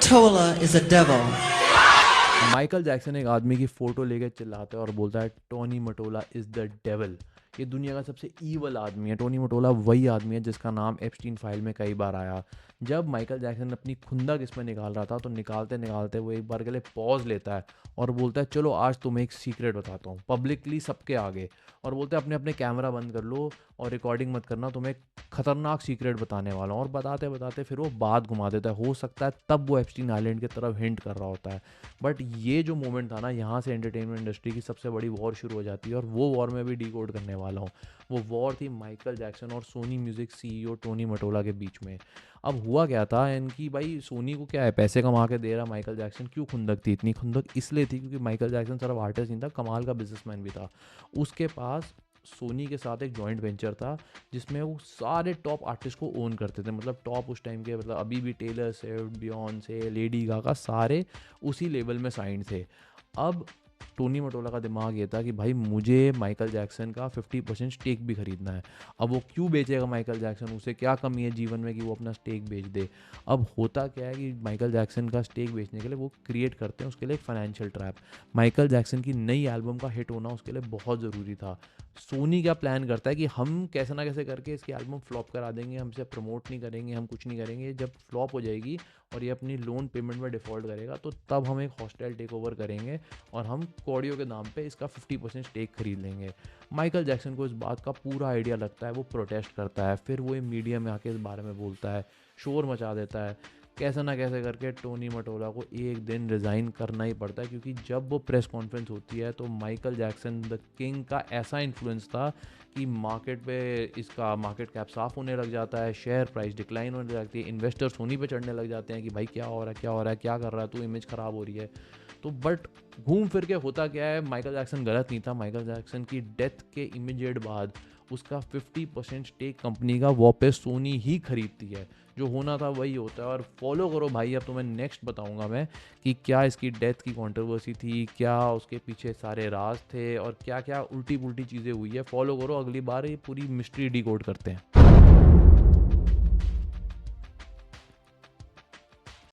Mottola is a devil. Michael Jackson एक आदमी की फ़ोटो लेके चिल्लाता है और बोलता है Tony Matola is the devil. ये दुनिया का सबसे ईवल आदमी है। टोनी मटोला वही आदमी है जिसका नाम एप्स्टीन फाइल में कई बार आया। जब माइकल जैक्सन अपनी खुंदक इसमें निकाल रहा था तो निकालते निकालते वो एक बार के लिए पॉज लेता है और बोलता है चलो आज तुम्हें एक सीक्रेट बताता हूँ पब्लिकली सबके आगे। और बोलते हैं अपने अपने कैमरा बंद कर लो और रिकॉर्डिंग मत करना, तुम्हें एक खतरनाक सीक्रेट बताने वाला हूँ। और बताते बताते फिर वो बात घुमा देता है। हो सकता है तब वो एप्स्टीन आइलैंड की तरफ हिंट कर रहा होता है। बट ये जो मोमेंट था ना, यहाँ से एंटरटेनमेंट इंडस्ट्री की सबसे बड़ी वॉर शुरू हो जाती है और वो वॉर में भी डिकोड करने वाला हूँ। वो वॉर थी माइकल जैक्सन और Sony music CEO Tony Matola के बीच में। अब हुआ क्या था इनकी, भाई सोनी को क्या है, पैसे कमा के दे रहा माइकल जैक्सन। क्यों खुंदक थी, इतनी खुंदक इसलिए थी क्योंकि माइकल जैक्सन सिर्फ आर्टिस्ट नहीं था, कमाल का बिजनेसमैन भी था। उसके पास सोनी के साथ एक जॉइंट वेंचर था जिसमें वो सारे टॉप आर्टिस्ट को ओन करते थे। मतलब टॉप उस टाइम के, मतलब अभी भी Taylor Swift, Beyonce, Lady Gaga सारे उसी लेवल में साइन थे। अब टोनी मटोला का दिमाग ये था कि भाई मुझे माइकल जैक्सन का 50% स्टेक भी खरीदना है। अब वो क्यों बेचेगा माइकल जैक्सन, उसे क्या कमी है जीवन में कि वो अपना स्टेक बेच दे। अब होता क्या है कि माइकल जैक्सन का स्टेक बेचने के लिए वो क्रिएट करते हैं उसके लिए एक फाइनेंशियल ट्रैप। माइकल जैक्सन की नई एल्बम का हिट होना उसके लिए बहुत ज़रूरी था। सोनी क्या प्लान करता है कि हम कैसे ना कैसे करके इसकी एल्बम फ्लॉप करा देंगे, हमसे प्रमोट नहीं करेंगे, हम कुछ नहीं करेंगे। जब फ्लॉप हो जाएगी और ये अपनी लोन पेमेंट में डिफ़ॉल्ट करेगा तो तब हम एक हॉस्टाइल टेक ओवर करेंगे और हम कौड़ियों के दाम पे इसका 50% स्टेक खरीद लेंगे। माइकल जैक्सन को इस बात का पूरा आइडिया लगता है, वो प्रोटेस्ट करता है, फिर वो मीडिया में आके इस बारे में बोलता है, शोर मचा देता है। कैसे ना कैसे करके टोनी मटोला को एक दिन रिज़ाइन करना ही पड़ता है क्योंकि जब वो प्रेस कॉन्फ्रेंस होती है तो माइकल जैक्सन द किंग का ऐसा इन्फ्लुएंस था कि मार्केट पे इसका मार्केट कैप साफ होने लग जाता है, शेयर प्राइस डिक्लाइन होने लगती है, इन्वेस्टर सोनी पे चढ़ने लग जाते हैं कि भाई क्या हो रहा है, क्या हो रहा है, क्या कर रहा है तू, इमेज ख़राब हो रही है। तो बट घूम फिर के होता क्या है, माइकल जैक्सन गलत नहीं था। माइकल जैक्सन की डेथ के इमीडिएट बाद उसका 50% स्टेक कंपनी का वापस सोनी ही खरीदती है। जो होना था वही होता है। और फॉलो करो भाई, अब तुम्हें नेक्स्ट बताऊंगा मैं कि क्या इसकी डेथ की कंट्रोवर्सी थी, क्या उसके पीछे सारे राज थे और क्या क्या उल्टी पुल्टी चीज़ें हुई है। फॉलो करो, अगली बार ये पूरी मिस्ट्री डिकोड करते हैं।